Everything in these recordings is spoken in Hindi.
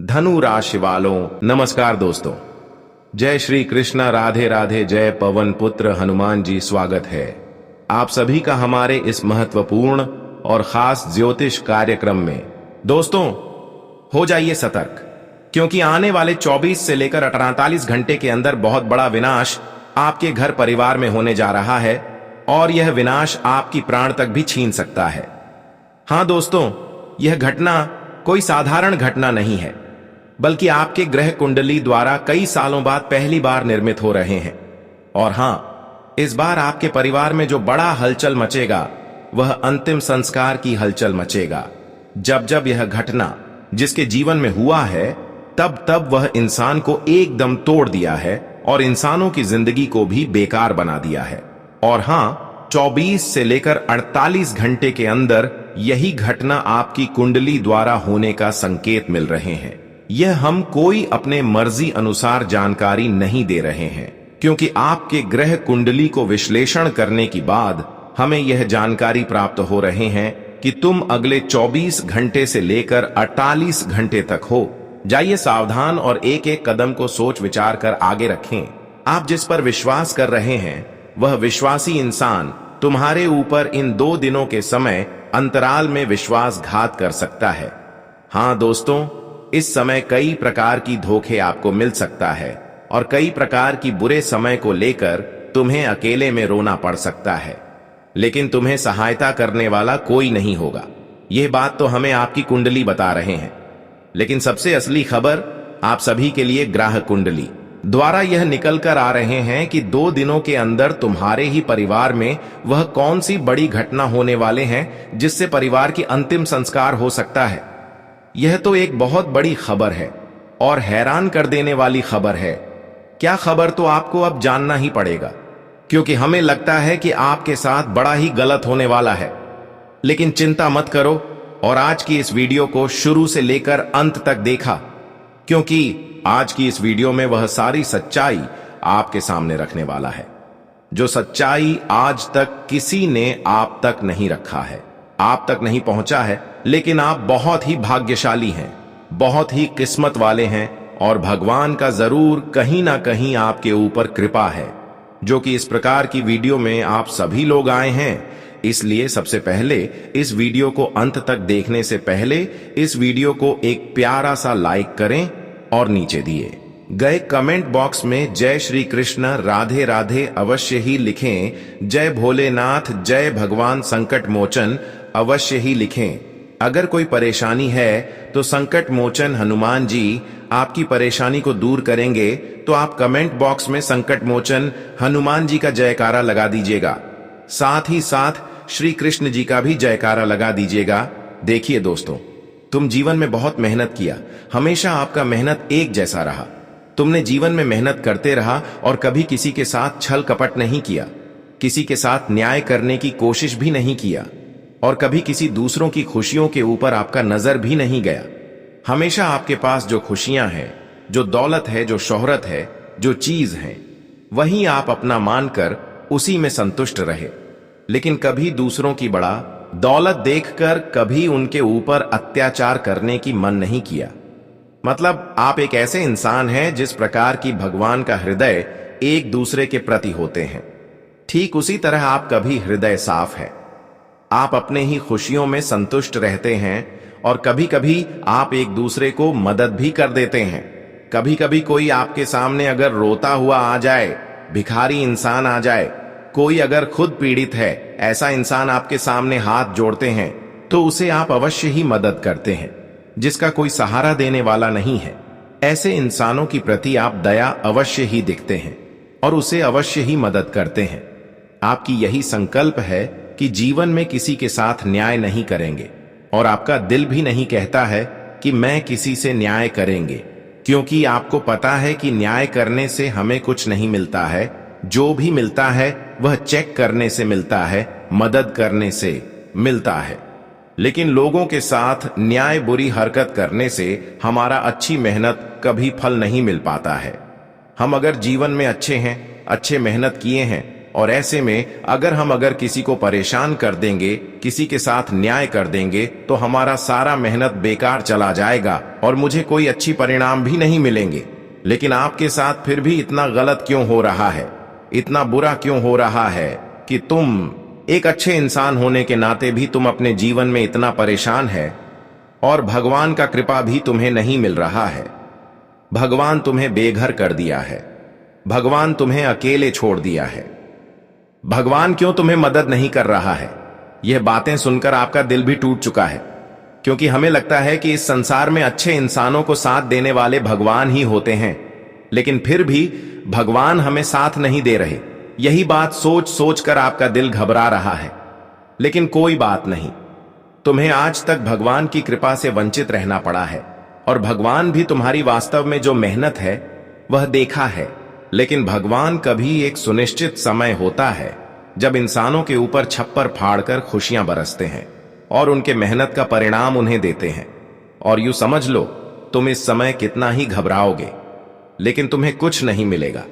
धनु राशि वालों नमस्कार दोस्तों। जय श्री कृष्ण, राधे राधे, जय पवन पुत्र हनुमान जी। स्वागत है आप सभी का हमारे इस महत्वपूर्ण और खास ज्योतिष कार्यक्रम में। दोस्तों, हो जाइए सतर्क, क्योंकि आने वाले 24 से लेकर 48 घंटे के अंदर बहुत बड़ा विनाश आपके घर परिवार में होने जा रहा है और यह विनाश आपकी प्राण तक भी छीन सकता है। हां दोस्तों, यह घटना कोई साधारण घटना नहीं है, बल्कि आपके ग्रह कुंडली द्वारा कई सालों बाद पहली बार निर्मित हो रहे हैं। और हां, इस बार आपके परिवार में जो बड़ा हलचल मचेगा वह अंतिम संस्कार की हलचल मचेगा। जब जब यह घटना जिसके जीवन में हुआ है, तब तब वह इंसान को एकदम तोड़ दिया है और इंसानों की जिंदगी को भी बेकार बना दिया है। और हां, 24 से लेकर 48 घंटे के अंदर यही घटना आपकी कुंडली द्वारा होने का संकेत मिल रहे हैं। यह हम कोई अपने मर्जी अनुसार जानकारी नहीं दे रहे हैं, क्योंकि आपके ग्रह कुंडली को विश्लेषण करने के बाद हमें यह जानकारी प्राप्त हो रहे हैं कि तुम अगले 24 घंटे से लेकर 48 घंटे तक हो। जाइए सावधान और एक एक कदम को सोच विचार कर आगे रखें। आप जिस पर विश्वास कर रहे हैं वह विश्वासी इंसान तुम्हारे ऊपर इन 2 दिनों के समय अंतराल में विश्वासघात कर सकता है। हां दोस्तों, इस समय कई प्रकार की धोखे आपको मिल सकता है और कई प्रकार की बुरे समय को लेकर तुम्हें अकेले में रोना पड़ सकता है, लेकिन तुम्हें सहायता करने वाला कोई नहीं होगा। यह बात तो हमें आपकी कुंडली बता रहे हैं, लेकिन सबसे असली खबर आप सभी के लिए ग्रह कुंडली द्वारा यह निकल कर आ रहे हैं कि 2 दिनों के अंदर तुम्हारे ही परिवार में वह कौन सी बड़ी घटना होने वाले हैं जिससे परिवार की अंतिम संस्कार हो सकता है। यह तो एक बहुत बड़ी खबर है और हैरान कर देने वाली खबर है। क्या खबर, तो आपको अब जानना ही पड़ेगा, क्योंकि हमें लगता है कि आपके साथ बड़ा ही गलत होने वाला है। लेकिन चिंता मत करो और आज की इस वीडियो को शुरू से लेकर अंत तक देखा, क्योंकि आज की इस वीडियो में वह सारी सच्चाई आपके सामने रखने वाला है, जो सच्चाई आज तक किसी ने आप तक नहीं रखा है, आप तक नहीं पहुंचा है। लेकिन आप बहुत ही भाग्यशाली हैं, बहुत ही किस्मत वाले हैं और भगवान का जरूर कहीं ना कहीं आपके ऊपर कृपा है, जो कि इस प्रकार की वीडियो में आप सभी लोग आए हैं। इसलिए सबसे पहले इस वीडियो को अंत तक देखने से पहले इस वीडियो को एक प्यारा सा लाइक करें और नीचे दिए गए कमेंट बॉक्स में जय श्री कृष्ण, राधे राधे अवश्य ही लिखें। जय भोलेनाथ, जय भगवान संकट मोचन अवश्य ही लिखें। अगर कोई परेशानी है तो संकट मोचन हनुमान जी आपकी परेशानी को दूर करेंगे, तो आप कमेंट बॉक्स में संकट मोचन हनुमान जी का जयकारा लगा दीजिएगा। साथ ही साथ श्री कृष्ण जी का भी जयकारा लगा दीजिएगा। देखिए दोस्तों, तुम जीवन में बहुत मेहनत किया, हमेशा आपका मेहनत एक जैसा रहा। तुमने जीवन में मेहनत करते रहा और कभी किसी के साथ छल कपट नहीं किया, किसी के साथ न्याय करने की कोशिश भी नहीं किया और कभी किसी दूसरों की खुशियों के ऊपर आपका नजर भी नहीं गया। हमेशा आपके पास जो खुशियां हैं, जो दौलत है, जो शोहरत है, जो चीज है, वही आप अपना मानकर उसी में संतुष्ट रहे। लेकिन कभी दूसरों की बड़ा दौलत देखकर कभी उनके ऊपर अत्याचार करने की मन नहीं किया। मतलब आप एक ऐसे इंसान हैं जिस प्रकार की भगवान का हृदय एक दूसरे के प्रति होते हैं, ठीक उसी तरह आप कभी हृदय साफ है। आप अपने ही खुशियों में संतुष्ट रहते हैं और कभी कभी आप एक दूसरे को मदद भी कर देते हैं। कभी कभी कोई आपके सामने अगर रोता हुआ आ जाए, भिखारी इंसान आ जाए, कोई अगर खुद पीड़ित है, ऐसा इंसान आपके सामने हाथ जोड़ते हैं, तो उसे आप अवश्य ही मदद करते हैं। जिसका कोई सहारा देने वाला नहीं है, ऐसे इंसानों की प्रति आप दया अवश्य ही दिखते हैं और उसे अवश्य ही मदद करते हैं। आपकी यही संकल्प है कि जीवन में किसी के साथ न्याय नहीं करेंगे और आपका दिल भी नहीं कहता है कि मैं किसी से न्याय करेंगे, क्योंकि आपको पता है कि न्याय करने से हमें कुछ नहीं मिलता है। जो भी मिलता है वह चेक करने से मिलता है, मदद करने से मिलता है। लेकिन लोगों के साथ न्याय बुरी हरकत करने से हमारा अच्छी मेहनत कभी फल नहीं मिल पाता है। हम अगर जीवन में अच्छे हैं, अच्छे मेहनत किए हैं और ऐसे में अगर किसी को परेशान कर देंगे, किसी के साथ न्याय कर देंगे, तो हमारा सारा मेहनत बेकार चला जाएगा और मुझे कोई अच्छी परिणाम भी नहीं मिलेंगे। लेकिन आपके साथ फिर भी इतना गलत क्यों हो रहा है, इतना बुरा क्यों हो रहा है कि तुम एक अच्छे इंसान होने के नाते भी तुम अपने जीवन में इतना परेशान है और भगवान का कृपा भी तुम्हें नहीं मिल रहा है। भगवान तुम्हें बेघर कर दिया है, भगवान तुम्हें अकेले छोड़ दिया है। भगवान क्यों तुम्हें मदद नहीं कर रहा है? यह बातें सुनकर आपका दिल भी टूट चुका है, क्योंकि हमें लगता है कि इस संसार में अच्छे इंसानों को साथ देने वाले भगवान ही होते हैं, लेकिन फिर भी भगवान हमें साथ नहीं दे रहे। यही बात सोच सोच कर आपका दिल घबरा रहा है। लेकिन कोई बात नहीं, तुम्हें आज तक भगवान की कृपा से वंचित रहना पड़ा है और भगवान भी तुम्हारी वास्तव में जो मेहनत है वह देखा है। लेकिन भगवान कभी एक सुनिश्चित समय होता है जब इंसानों के ऊपर छप्पर फाड़कर खुशियां बरसते हैं और उनके मेहनत का परिणाम उन्हें देते हैं। और यूं समझ लो, तुम इस समय कितना ही घबराओगे, लेकिन तुम्हें कुछ नहीं मिलेगा।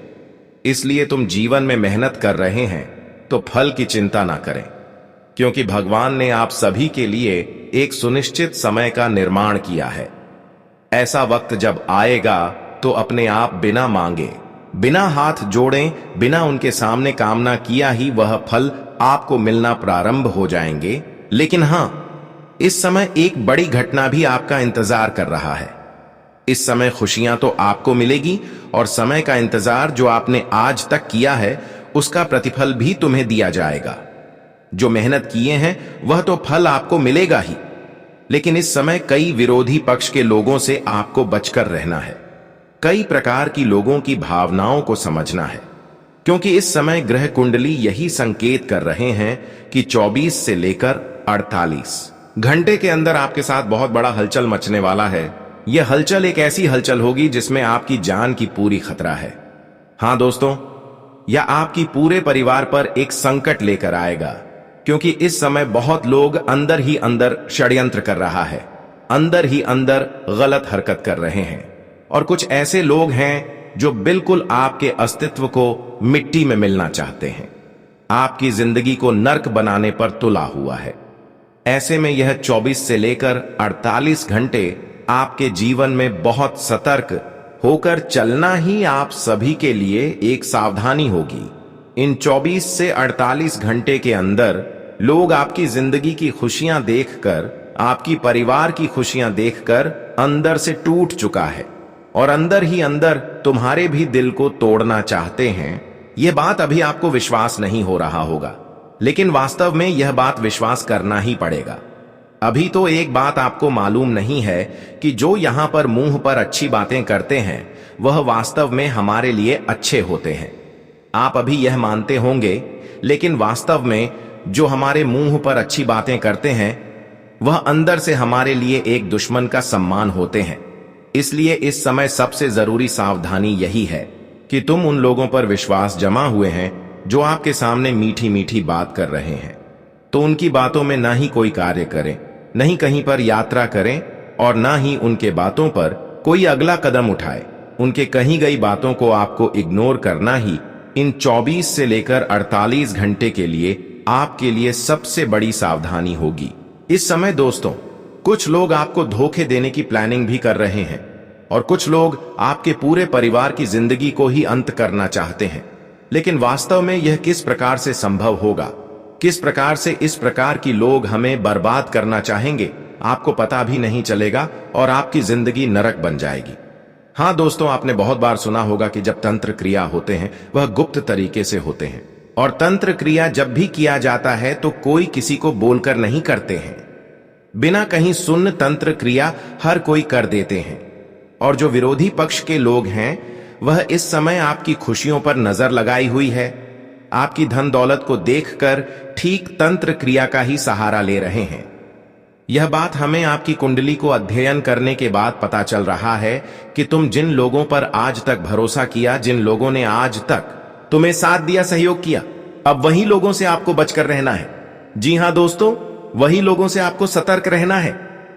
इसलिए तुम जीवन में मेहनत कर रहे हैं तो फल की चिंता ना करें, क्योंकि भगवान ने आप सभी के लिए एक सुनिश्चित समय का निर्माण किया है। ऐसा वक्त जब आएगा तो अपने आप बिना मांगे, बिना हाथ जोड़े, बिना उनके सामने कामना किया ही वह फल आपको मिलना प्रारंभ हो जाएंगे। लेकिन हां, इस समय एक बड़ी घटना भी आपका इंतजार कर रहा है। इस समय खुशियां तो आपको मिलेगी और समय का इंतजार जो आपने आज तक किया है उसका प्रतिफल भी तुम्हें दिया जाएगा। जो मेहनत किए हैं वह तो फल आपको मिलेगा ही, लेकिन इस समय कई विरोधी पक्ष के लोगों से आपको बचकर रहना है। कई प्रकार की लोगों की भावनाओं को समझना है, क्योंकि इस समय ग्रह कुंडली यही संकेत कर रहे हैं कि 24 से लेकर 48 घंटे के अंदर आपके साथ बहुत बड़ा हलचल मचने वाला है। यह हलचल एक ऐसी हलचल होगी जिसमें आपकी जान की पूरी खतरा है। हां दोस्तों, यह आपकी पूरे परिवार पर एक संकट लेकर आएगा, क्योंकि इस समय बहुत लोग अंदर ही अंदर षड्यंत्र कर रहा है, अंदर ही अंदर गलत हरकत कर रहे हैं। और कुछ ऐसे लोग हैं जो बिल्कुल आपके अस्तित्व को मिट्टी में मिलना चाहते हैं, आपकी जिंदगी को नर्क बनाने पर तुला हुआ है। ऐसे में यह 24 से लेकर 48 घंटे आपके जीवन में बहुत सतर्क होकर चलना ही आप सभी के लिए एक सावधानी होगी। इन 24 से 48 घंटे के अंदर लोग आपकी जिंदगी की खुशियां देखकर, आपकी परिवार की खुशियां देखकर अंदर से टूट चुका है और अंदर ही अंदर तुम्हारे भी दिल को तोड़ना चाहते हैं। यह बात अभी आपको विश्वास नहीं हो रहा होगा, लेकिन वास्तव में यह बात विश्वास करना ही पड़ेगा। अभी तो एक बात आपको मालूम नहीं है कि जो यहां पर मुंह पर अच्छी बातें करते हैं वह वास्तव में हमारे लिए अच्छे होते हैं। आप अभी यह मानते होंगे, लेकिन वास्तव में जो हमारे मुंह पर अच्छी बातें करते हैं वह अंदर से हमारे लिए एक दुश्मन का सम्मान होते हैं। इसलिए इस समय सबसे जरूरी सावधानी यही है कि तुम उन लोगों पर विश्वास जमा हुए हैं जो आपके सामने मीठी मीठी बात कर रहे हैं, तो उनकी बातों में ना ही कोई कार्य करें, नहीं कहीं पर यात्रा करें और ना ही उनके बातों पर कोई अगला कदम उठाए। उनके कही गई बातों को आपको इग्नोर करना ही इन 24 से लेकर 48 घंटे के लिए आपके लिए सबसे बड़ी सावधानी होगी। इस समय दोस्तों, कुछ लोग आपको धोखे देने की प्लानिंग भी कर रहे हैं और कुछ लोग आपके पूरे परिवार की जिंदगी को ही अंत करना चाहते हैं। लेकिन वास्तव में यह किस प्रकार से संभव होगा, किस प्रकार से इस प्रकार की लोग हमें बर्बाद करना चाहेंगे, आपको पता भी नहीं चलेगा और आपकी जिंदगी नरक बन जाएगी। हां दोस्तों, आपने बहुत बार सुना होगा कि जब तंत्र क्रिया होते हैं वह गुप्त तरीके से होते हैं, और तंत्र क्रिया जब भी किया जाता है तो कोई किसी को बोलकर नहीं करते हैं। बिना कहीं सुन्न तंत्र क्रिया हर कोई कर देते हैं। और जो विरोधी पक्ष के लोग हैं वह इस समय आपकी खुशियों पर नजर लगाई हुई है, आपकी धन दौलत को देखकर ठीक तंत्र क्रिया का ही सहारा ले रहे हैं। यह बात हमें आपकी कुंडली को अध्ययन करने के बाद पता चल रहा है कि तुम जिन लोगों पर आज तक भरोसा किया, जिन लोगों ने आज तक तुम्हें साथ दिया, सहयोग किया, अब वही लोगों से आपको बचकर रहना है। जी हां दोस्तों, वही लोगों से आपको सतर्क रहना है,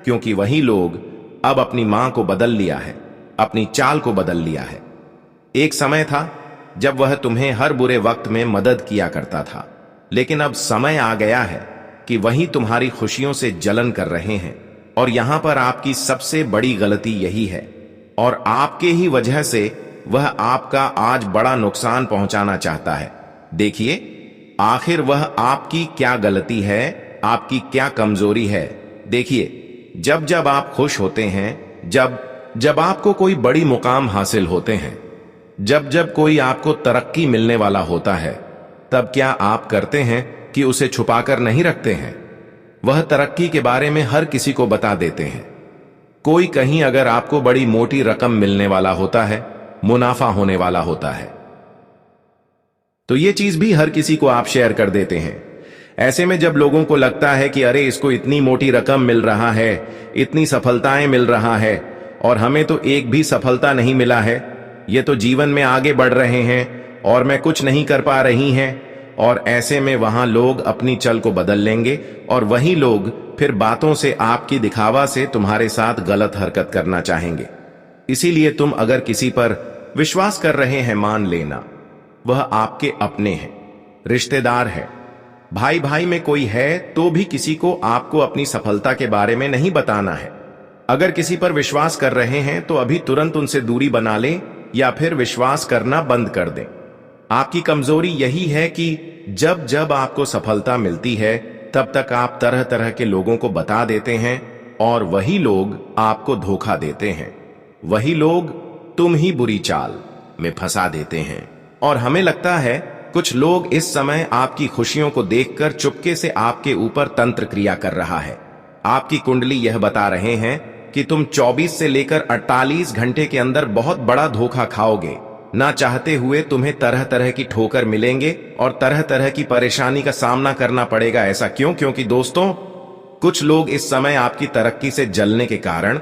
क्योंकि वही लोग अब अपनी मां को बदल लिया है, अपनी चाल को बदल लिया है। एक समय था जब वह तुम्हें हर बुरे वक्त में मदद किया करता था। लेकिन अब समय आ गया है कि वही तुम्हारी खुशियों से जलन कर रहे हैं, और यहां पर आपकी सबसे बड़ी गलती यही है, और आपके ही वजह से वह आपका आज बड़ा नुकसान पहुंचाना चाहता है। देखिए आखिर वह आपकी क्या गलती है, आपकी क्या कमजोरी है। देखिए जब जब आप खुश होते हैं, जब जब आपको कोई बड़ी मुकाम हासिल होते हैं, जब जब कोई आपको तरक्की मिलने वाला होता है, तब क्या आप करते हैं कि उसे छुपाकर नहीं रखते हैं? वह तरक्की के बारे में हर किसी को बता देते हैं। कोई कहीं अगर आपको बड़ी मोटी रकम मिलने वाला होता है, मुनाफा होने वाला होता है, तो ये चीज भी हर किसी को आप शेयर कर देते हैं। ऐसे में जब लोगों को लगता है कि अरे इसको इतनी मोटी रकम मिल रहा है, इतनी सफलताएं मिल रहा है, और हमें तो एक भी सफलता नहीं मिला है, ये तो जीवन में आगे बढ़ रहे हैं और मैं कुछ नहीं कर पा रही हैं, और ऐसे में वहां लोग अपनी चल को बदल लेंगे, और वही लोग फिर बातों से, आपकी दिखावा से तुम्हारे साथ गलत हरकत करना चाहेंगे। इसीलिए तुम अगर किसी पर विश्वास कर रहे हैं, मान लेना वह आपके अपने हैं, रिश्तेदार है, भाई भाई में कोई है, तो भी किसी को आपको अपनी सफलता के बारे में नहीं बताना है। अगर किसी पर विश्वास कर रहे हैं तो अभी तुरंत उनसे दूरी बना लें या फिर विश्वास करना बंद कर दें। आपकी कमजोरी यही है कि जब जब आपको सफलता मिलती है, तब तक आप तरह तरह के लोगों को बता देते हैं, और वही लोग आपको धोखा देते हैं। वही लोग तुम ही बुरी चाल में फंसा देते हैं, और हमें लगता है कुछ लोग इस समय आपकी खुशियों को देखकर चुपके से आपके ऊपर तंत्र क्रिया कर रहा है। आपकी कुंडली यह बता रहे हैं कि तुम 24 से लेकर 48 घंटे के अंदर बहुत बड़ा धोखा खाओगे। ना चाहते हुए तुम्हें तरह तरह की ठोकर मिलेंगे और तरह तरह की परेशानी का सामना करना पड़ेगा। ऐसा क्यों? क्योंकि दोस्तों, कुछ लोग इस समय आपकी तरक्की से जलने के कारण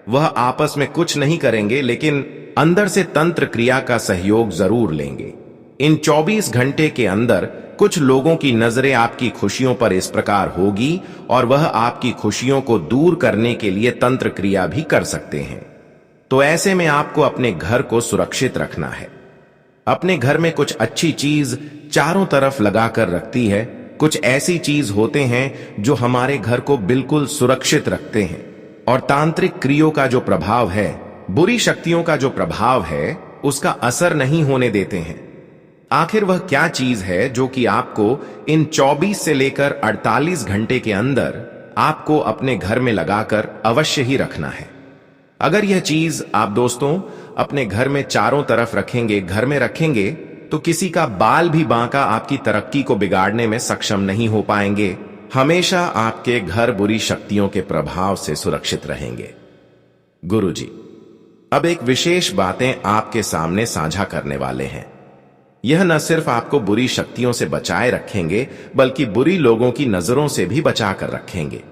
वह आपस में कुछ नहीं करेंगे, लेकिन अंदर से तंत्र क्रिया का सहयोग जरूर लेंगे। इन 24 घंटे के अंदर कुछ लोगों की नजरें आपकी खुशियों पर इस प्रकार होगी, और वह आपकी खुशियों को दूर करने के लिए तंत्र क्रिया भी कर सकते हैं। तो ऐसे में आपको अपने घर को सुरक्षित रखना है। अपने घर में कुछ अच्छी चीज चारों तरफ लगाकर रखती है। कुछ ऐसी चीज होते हैं जो हमारे घर को बिल्कुल सुरक्षित रखते हैं, और तांत्रिक क्रियों का जो प्रभाव है, बुरी शक्तियों का जो प्रभाव है, उसका असर नहीं होने देते हैं। आखिर वह क्या चीज है जो कि आपको इन 24 से लेकर 48 घंटे के अंदर आपको अपने घर में लगाकर अवश्य ही रखना है। अगर यह चीज आप दोस्तों अपने घर में चारों तरफ रखेंगे, घर में रखेंगे, तो किसी का बाल भी बांका आपकी तरक्की को बिगाड़ने में सक्षम नहीं हो पाएंगे। हमेशा आपके घर बुरी शक्तियों के प्रभाव से सुरक्षित रहेंगे। गुरुजी अब एक विशेष बातें आपके सामने साझा करने वाले हैं। यह न सिर्फ आपको बुरी शक्तियों से बचाए रखेंगे, बल्कि बुरी लोगों की नजरों से भी बचा कर रखेंगे।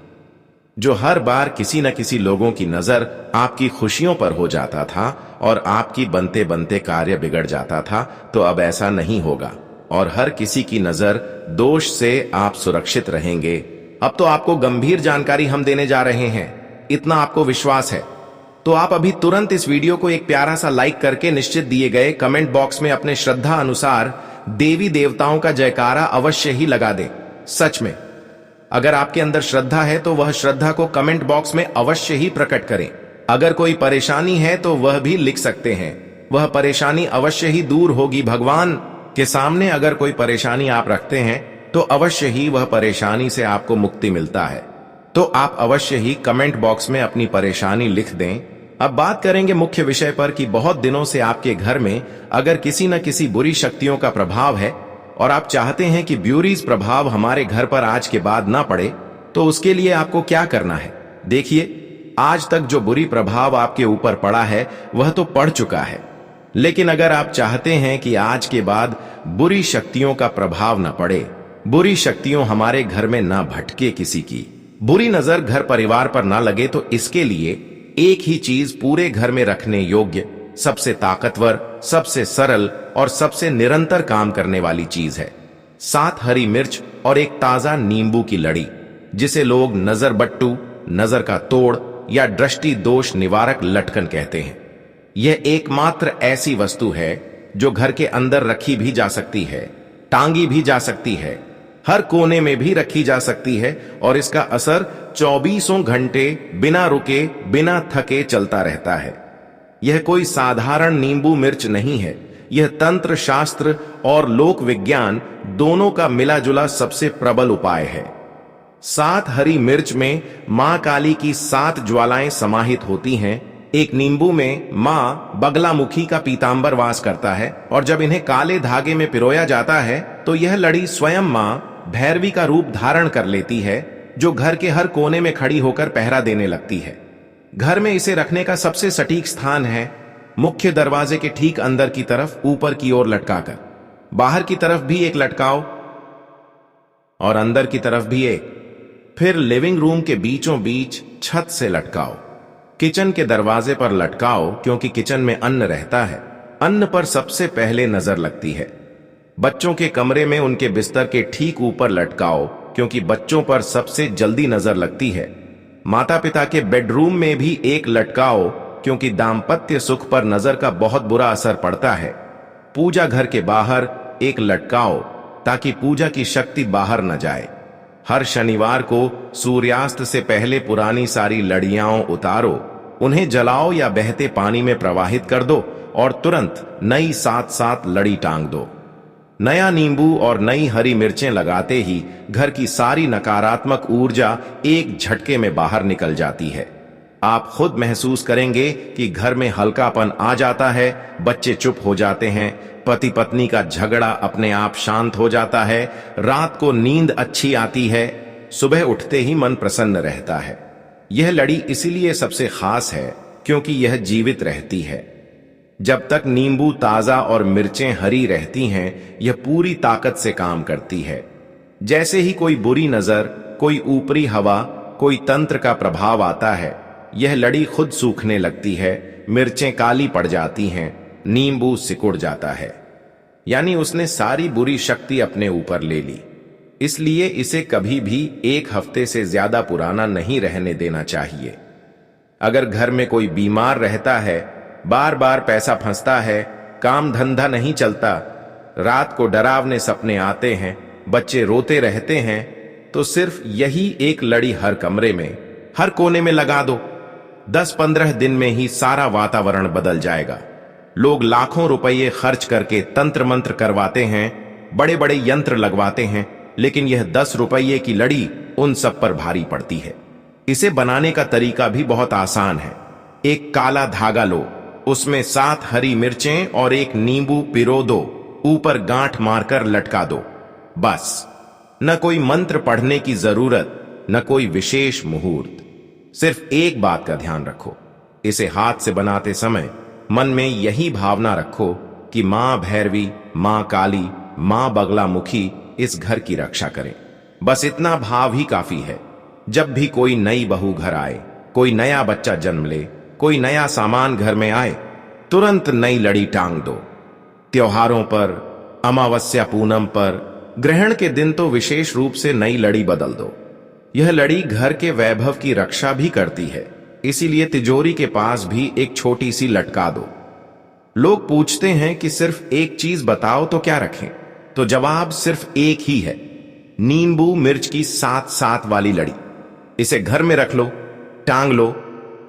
जो हर बार किसी न किसी लोगों की नजर आपकी खुशियों पर हो जाता था और आपकी बनते बनते कार्य बिगड़ जाता था, तो अब ऐसा नहीं होगा, और हर किसी की नजर दोष से आप सुरक्षित रहेंगे। अब तो आपको गंभीर जानकारी हम देने जा रहे हैं, इतना आपको विश्वास है तो आप अभी तुरंत इस वीडियो को एक प्यारा सा लाइक करके निश्चित दिए गए कमेंट बॉक्स में अपने श्रद्धा अनुसार देवी देवताओं का जयकारा अवश्य ही लगा दें। सच में अगर आपके अंदर श्रद्धा है तो वह श्रद्धा को कमेंट बॉक्स में अवश्य ही प्रकट करें। अगर कोई परेशानी है तो वह भी लिख सकते हैं, वह परेशानी अवश्य ही दूर होगी। भगवान के सामने अगर कोई परेशानी आप रखते हैं तो अवश्य ही वह परेशानी से आपको मुक्ति मिलता है। तो आप अवश्य ही कमेंट बॉक्स में अपनी परेशानी लिख दें। अब बात करेंगे मुख्य विषय पर कि बहुत दिनों से आपके घर में अगर किसी न किसी बुरी शक्तियों का प्रभाव है और आप चाहते हैं कि ब्यूरीज प्रभाव हमारे घर पर आज के बाद ना पड़े, तो उसके लिए आपको क्या करना है। देखिए, आज तक जो बुरी प्रभाव आपके ऊपर पड़ा है वह तो पड़ चुका है, लेकिन अगर आप चाहते हैं कि आज के बाद बुरी शक्तियों का प्रभाव न पड़े, बुरी शक्तियों हमारे घर में ना भटके, किसी की बुरी नजर घर परिवार पर ना लगे, तो इसके लिए एक ही चीज पूरे घर में रखने योग्य, सबसे ताकतवर, सबसे सरल और सबसे निरंतर काम करने वाली चीज है 7 हरी मिर्च और एक ताजा नींबू की लड़ी, जिसे लोग नजर बट्टू, नजर का तोड़ या दृष्टि दोष निवारक लटकन कहते हैं। यह एकमात्र ऐसी वस्तु है जो घर के अंदर रखी भी जा सकती है, टांगी भी जा सकती है, हर कोने में भी रखी जा सकती है और इसका असर 24 घंटे बिना रुके बिना थके चलता रहता है। यह कोई साधारण नींबू मिर्च नहीं है, यह तंत्र शास्त्र और लोक विज्ञान दोनों का मिला जुला सबसे प्रबल उपाय है। 7 हरी मिर्च में मां काली की 7 ज्वालाएं समाहित होती हैं। एक नींबू में मां बगलामुखी का पीतांबर वास करता है और जब इन्हें काले धागे में पिरोया जाता है तो यह लड़ी स्वयं मां भैरवी का रूप धारण कर लेती है, जो घर के हर कोने में खड़ी होकर पहरा देने लगती है। घर में इसे रखने का सबसे सटीक स्थान है मुख्य दरवाजे के ठीक अंदर की तरफ ऊपर की ओर लटकाकर। बाहर की तरफ भी एक लटकाओ और अंदर की तरफ भी एक। फिर लिविंग रूम के बीचों बीच छत से लटकाओ। किचन के दरवाजे पर लटकाओ क्योंकि किचन में अन्न रहता है। अन्न पर सबसे पहले नजर लगती है। बच्चों के कमरे में उनके बिस्तर के ठीक ऊपर लटकाओ क्योंकि बच्चों पर सबसे जल्दी नजर लगती है। माता पिता के बेडरूम में भी एक लटकाओ क्योंकि दाम्पत्य सुख पर नजर का बहुत बुरा असर पड़ता है। पूजा घर के बाहर एक लटकाओ ताकि पूजा की शक्ति बाहर न जाए। हर शनिवार को सूर्यास्त से पहले पुरानी सारी लड़ियां उतारो, उन्हें जलाओ या बहते पानी में प्रवाहित कर दो और तुरंत नई 7 लड़ी टांग दो। नया नींबू और नई हरी मिर्चें लगाते ही घर की सारी नकारात्मक ऊर्जा एक झटके में बाहर निकल जाती है। आप खुद महसूस करेंगे कि घर में हल्कापन आ जाता है, बच्चे चुप हो जाते हैं, पति पत्नी का झगड़ा अपने आप शांत हो जाता है, रात को नींद अच्छी आती है, सुबह उठते ही मन प्रसन्न रहता है। यह लड़ी इसीलिए सबसे खास है क्योंकि यह जीवित रहती है। जब तक नींबू ताजा और मिर्चें हरी रहती हैं, यह पूरी ताकत से काम करती है। जैसे ही कोई बुरी नजर, कोई ऊपरी हवा, कोई तंत्र का प्रभाव आता है, यह लड़ी खुद सूखने लगती है, मिर्चें काली पड़ जाती हैं, नींबू सिकुड़ जाता है। यानी उसने सारी बुरी शक्ति अपने ऊपर ले ली। इसलिए इसे कभी भी 1 हफ्ते से ज्यादा पुराना नहीं रहने देना चाहिए। अगर घर में कोई बीमार रहता है, बार बार पैसा फंसता है, काम धंधा नहीं चलता, रात को डरावने सपने आते हैं, बच्चे रोते रहते हैं, तो सिर्फ यही एक लड़ी हर कमरे में, हर कोने में लगा दो। 10-15 दिन में ही सारा वातावरण बदल जाएगा। लोग लाखों रुपये खर्च करके तंत्र मंत्र करवाते हैं, बड़े बड़े यंत्र लगवाते हैं, लेकिन यह 10 रुपये की लड़ी उन सब पर भारी पड़ती है। इसे बनाने का तरीका भी बहुत आसान है। एक काला धागा लो, उसमें 7 हरी मिर्चें और एक नींबू पिरो दो, ऊपर गांठ मारकर लटका दो। बस, न कोई मंत्र पढ़ने की जरूरत, न कोई विशेष मुहूर्त। सिर्फ एक बात का ध्यान रखो, इसे हाथ से बनाते समय मन में यही भावना रखो कि मां भैरवी, मां काली, मां बगलामुखी इस घर की रक्षा करें। बस इतना भाव ही काफी है। जब भी कोई नई बहू घर आए, कोई नया बच्चा जन्म ले, कोई नया सामान घर में आए, तुरंत नई लड़ी टांग दो। त्योहारों पर, अमावस्या पूनम पर, ग्रहण के दिन तो विशेष रूप से नई लड़ी बदल दो। यह लड़ी घर के वैभव की रक्षा भी करती है, इसीलिए तिजोरी के पास भी एक छोटी सी लटका दो। लोग पूछते हैं कि सिर्फ एक चीज बताओ तो क्या रखें, तो जवाब सिर्फ एक ही है, नींबू मिर्च की 7 वाली लड़ी। इसे घर में रख लो, टांग लो,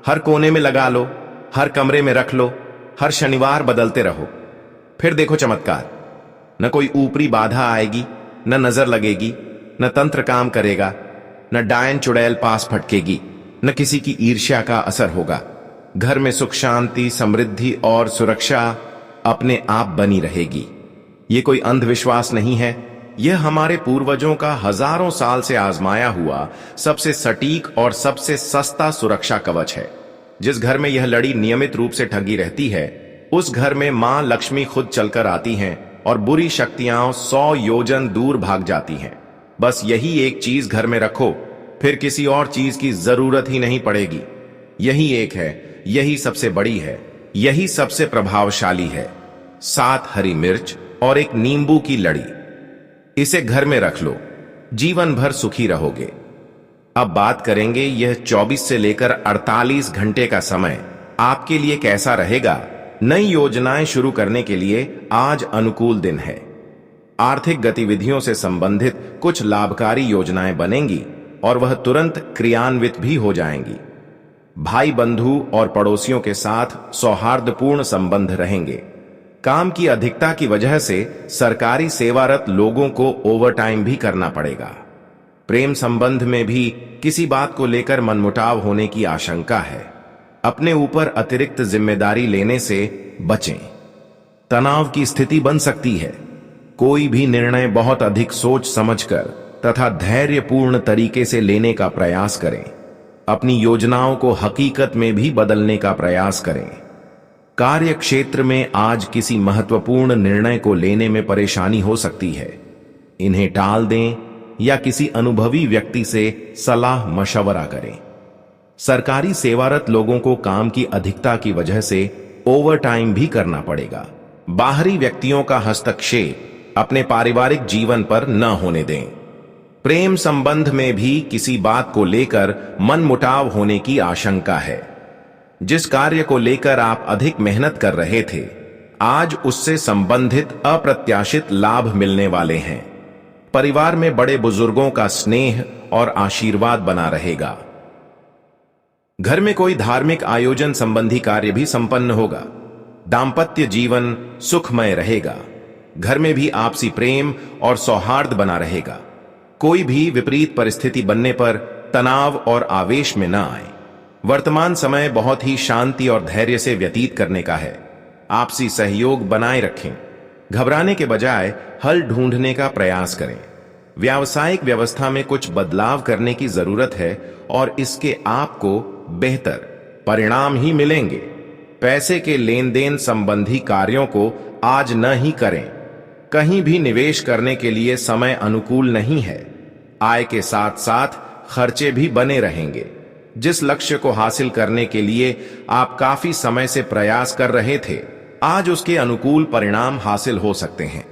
हर कोने में लगा लो, हर कमरे में रख लो, हर शनिवार बदलते रहो। फिर देखो चमत्कार। न कोई ऊपरी बाधा आएगी, न नजर लगेगी, न तंत्र काम करेगा, न डायन चुड़ैल पास फटकेगी, न किसी की ईर्ष्या का असर होगा। घर में सुख शांति, समृद्धि और सुरक्षा अपने आप बनी रहेगी। ये कोई अंधविश्वास नहीं है, यह हमारे पूर्वजों का हजारों साल से आजमाया हुआ सबसे सटीक और सबसे सस्ता सुरक्षा कवच है। जिस घर में यह लड़ी नियमित रूप से ठगी रहती है, उस घर में मां लक्ष्मी खुद चलकर आती हैं और बुरी शक्तियां 100 योजन दूर भाग जाती हैं। बस यही एक चीज घर में रखो, फिर किसी और चीज की जरूरत ही नहीं पड़ेगी। यही एक है, यही सबसे बड़ी है, यही सबसे प्रभावशाली है। 7 हरी मिर्च और एक नींबू की लड़ी, इसे घर में रख लो, जीवन भर सुखी रहोगे। अब बात करेंगे यह 24 से लेकर 48 घंटे का समय आपके लिए कैसा रहेगा। नई योजनाएं शुरू करने के लिए आज अनुकूल दिन है। आर्थिक गतिविधियों से संबंधित कुछ लाभकारी योजनाएं बनेंगी और वह तुरंत क्रियान्वित भी हो जाएंगी। भाई बंधु और पड़ोसियों के साथ सौहार्दपूर्ण संबंध रहेंगे। काम की अधिकता की वजह से सरकारी सेवारत लोगों को ओवरटाइम भी करना पड़ेगा। प्रेम संबंध में भी किसी बात को लेकर मनमुटाव होने की आशंका है। अपने ऊपर अतिरिक्त जिम्मेदारी लेने से बचें। तनाव की स्थिति बन सकती है। कोई भी निर्णय बहुत अधिक सोच समझकर तथा धैर्यपूर्ण तरीके से लेने का प्रयास करें। अपनी योजनाओं को हकीकत में भी बदलने का प्रयास करें। कार्य क्षेत्र में आज किसी महत्वपूर्ण निर्णय को लेने में परेशानी हो सकती है। इन्हें टाल दें या किसी अनुभवी व्यक्ति से सलाह मशवरा करें। सरकारी सेवारत लोगों को काम की अधिकता की वजह से ओवरटाइम भी करना पड़ेगा। बाहरी व्यक्तियों का हस्तक्षेप अपने पारिवारिक जीवन पर न होने दें। प्रेम संबंध में भी किसी बात को लेकर मनमुटाव होने की आशंका है। जिस कार्य को लेकर आप अधिक मेहनत कर रहे थे, आज उससे संबंधित अप्रत्याशित लाभ मिलने वाले हैं। परिवार में बड़े बुजुर्गों का स्नेह और आशीर्वाद बना रहेगा। घर में कोई धार्मिक आयोजन संबंधी कार्य भी संपन्न होगा। दांपत्य जीवन सुखमय रहेगा। घर में भी आपसी प्रेम और सौहार्द बना रहेगा। कोई भी विपरीत परिस्थिति बनने पर तनाव और आवेश में न आए। वर्तमान समय बहुत ही शांति और धैर्य से व्यतीत करने का है। आपसी सहयोग बनाए रखें। घबराने के बजाय हल ढूंढने का प्रयास करें। व्यावसायिक व्यवस्था में कुछ बदलाव करने की जरूरत है और इसके आपको बेहतर परिणाम ही मिलेंगे। पैसे के लेन देन संबंधी कार्यों को आज न ही करें। कहीं भी निवेश करने के लिए समय अनुकूल नहीं है। आय के साथ साथ खर्चे भी बने रहेंगे। जिस लक्ष्य को हासिल करने के लिए आप काफी समय से प्रयास कर रहे थे, आज उसके अनुकूल परिणाम हासिल हो सकते हैं।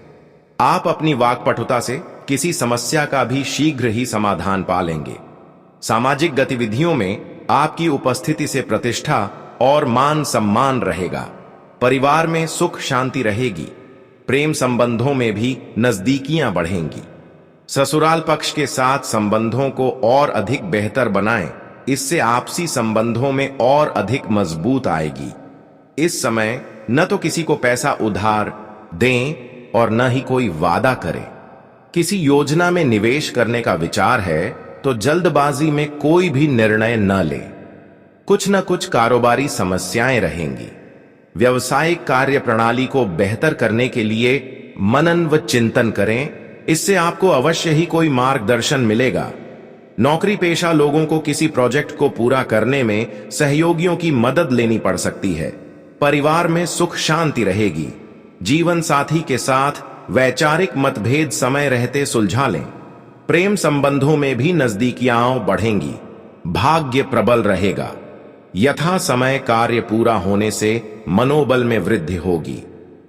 आप अपनी वाक्पटुता से किसी समस्या का भी शीघ्र ही समाधान पा लेंगे। सामाजिक गतिविधियों में आपकी उपस्थिति से प्रतिष्ठा और मान सम्मान रहेगा। परिवार में सुख शांति रहेगी। प्रेम संबंधों में भी नजदीकियां बढ़ेंगी। ससुराल पक्ष के साथ संबंधों को और अधिक बेहतर बनाएं। इससे आपसी संबंधों में और अधिक मजबूत आएगी। इस समय न तो किसी को पैसा उधार दें और न ही कोई वादा करें। किसी योजना में निवेश करने का विचार है तो जल्दबाजी में कोई भी निर्णय न लें। कुछ न कुछ कारोबारी समस्याएं रहेंगी। व्यवसायिक कार्य प्रणाली को बेहतर करने के लिए मनन व चिंतन करें। इससे आपको अवश्य ही कोई मार्गदर्शन मिलेगा। नौकरी पेशा लोगों को किसी प्रोजेक्ट को पूरा करने में सहयोगियों की मदद लेनी पड़ सकती है। परिवार में सुख शांति रहेगी। जीवन साथी के साथ वैचारिक मतभेद समय रहते सुलझा लें। प्रेम संबंधों में भी नजदीकियां बढ़ेंगी। भाग्य प्रबल रहेगा। यथा समय कार्य पूरा होने से मनोबल में वृद्धि होगी।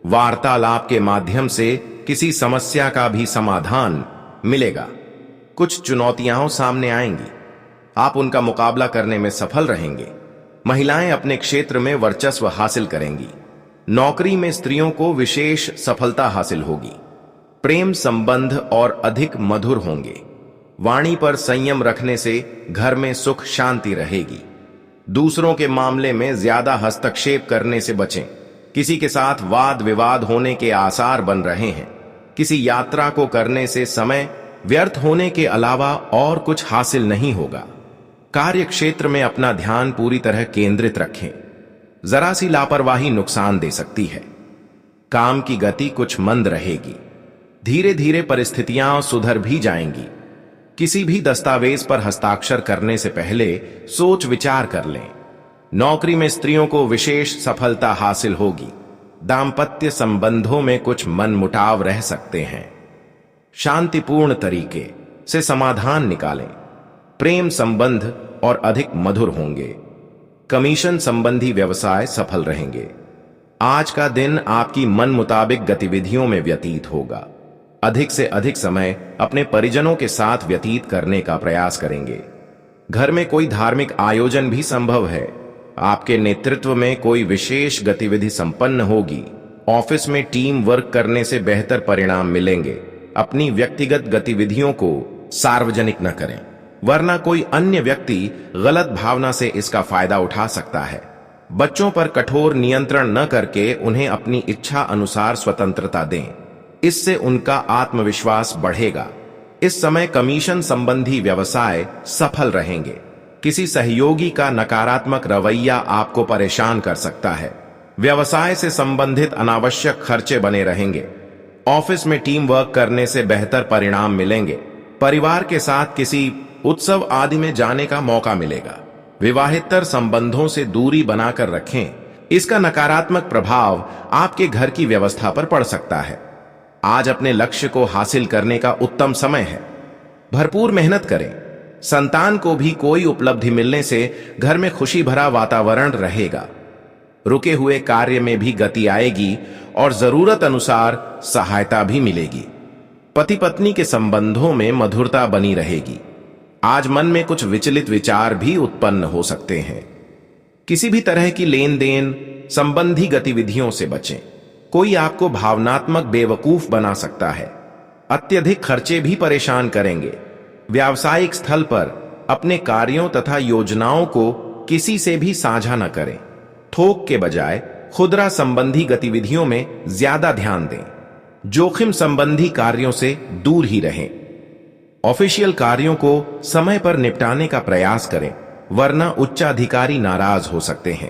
वार्तालाप के माध्यम से किसी समस्या का भी समाधान मिलेगा। कुछ चुनौतियां सामने आएंगी। आप उनका मुकाबला करने में सफल रहेंगे। महिलाएं अपने क्षेत्र में वर्चस्व हासिल करेंगी। नौकरी में स्त्रियों को विशेष सफलता हासिल होगी। प्रेम संबंध और अधिक मधुर होंगे। वाणी पर संयम रखने से घर में सुख शांति रहेगी। दूसरों के मामले में ज्यादा हस्तक्षेप करने से बचें। किसी के साथ वाद विवाद होने के आसार बन रहे हैं। किसी यात्रा को करने से समय व्यर्थ होने के अलावा और कुछ हासिल नहीं होगा। कार्य क्षेत्र में अपना ध्यान पूरी तरह केंद्रित रखें। जरा सी लापरवाही नुकसान दे सकती है। काम की गति कुछ मंद रहेगी। धीरे धीरे परिस्थितियां सुधर भी जाएंगी। किसी भी दस्तावेज पर हस्ताक्षर करने से पहले सोच विचार कर लें। नौकरी में स्त्रियों को विशेष सफलता हासिल होगी। दांपत्य संबंधों में कुछ मनमुटाव रह सकते हैं। शांतिपूर्ण तरीके से समाधान निकालें। प्रेम संबंध और अधिक मधुर होंगे। कमीशन संबंधी व्यवसाय सफल रहेंगे। आज का दिन आपकी मन मुताबिक गतिविधियों में व्यतीत होगा। अधिक से अधिक समय अपने परिजनों के साथ व्यतीत करने का प्रयास करेंगे। घर में कोई धार्मिक आयोजन भी संभव है। आपके नेतृत्व में कोई विशेष गतिविधि संपन्न होगी। ऑफिस में टीम वर्क करने से बेहतर परिणाम मिलेंगे। अपनी व्यक्तिगत गतिविधियों को सार्वजनिक न करें, वरना कोई अन्य व्यक्ति गलत भावना से इसका फायदा उठा सकता है। बच्चों पर कठोर नियंत्रण न करके उन्हें अपनी इच्छा अनुसार स्वतंत्रता दें। इससे उनका आत्मविश्वास बढ़ेगा। इस समय कमीशन संबंधी व्यवसाय सफल रहेंगे। किसी सहयोगी का नकारात्मक रवैया आपको परेशान कर सकता है। व्यवसाय से संबंधित अनावश्यक खर्चे बने रहेंगे। ऑफिस में टीम वर्क करने से बेहतर परिणाम मिलेंगे। परिवार के साथ किसी उत्सव आदि में जाने का मौका मिलेगा। विवाहेतर संबंधों से दूरी बनाकर रखें। इसका नकारात्मक प्रभाव आपके घर की व्यवस्था पर पड़ सकता है। आज अपने लक्ष्य को हासिल करने का उत्तम समय है। भरपूर मेहनत करें। संतान को भी कोई उपलब्धि मिलने से घर में खुशी भरा वातावरण रहेगा। रुके हुए कार्य में भी गति आएगी और जरूरत अनुसार सहायता भी मिलेगी। पति पत्नी के संबंधों में मधुरता बनी रहेगी। आज मन में कुछ विचलित विचार भी उत्पन्न हो सकते हैं। किसी भी तरह की लेन देन संबंधी गतिविधियों से बचें। कोई आपको भावनात्मक बेवकूफ बना सकता है। अत्यधिक खर्चे भी परेशान करेंगे। व्यावसायिक स्थल पर अपने कार्यों तथा योजनाओं को किसी से भी साझा न करें। थोक के बजाय खुदरा संबंधी गतिविधियों में ज्यादा ध्यान दें। जोखिम संबंधी कार्यों से दूर ही रहें। ऑफिशियल कार्यों को समय पर निपटाने का प्रयास करें, वरना उच्चाधिकारी नाराज हो सकते हैं।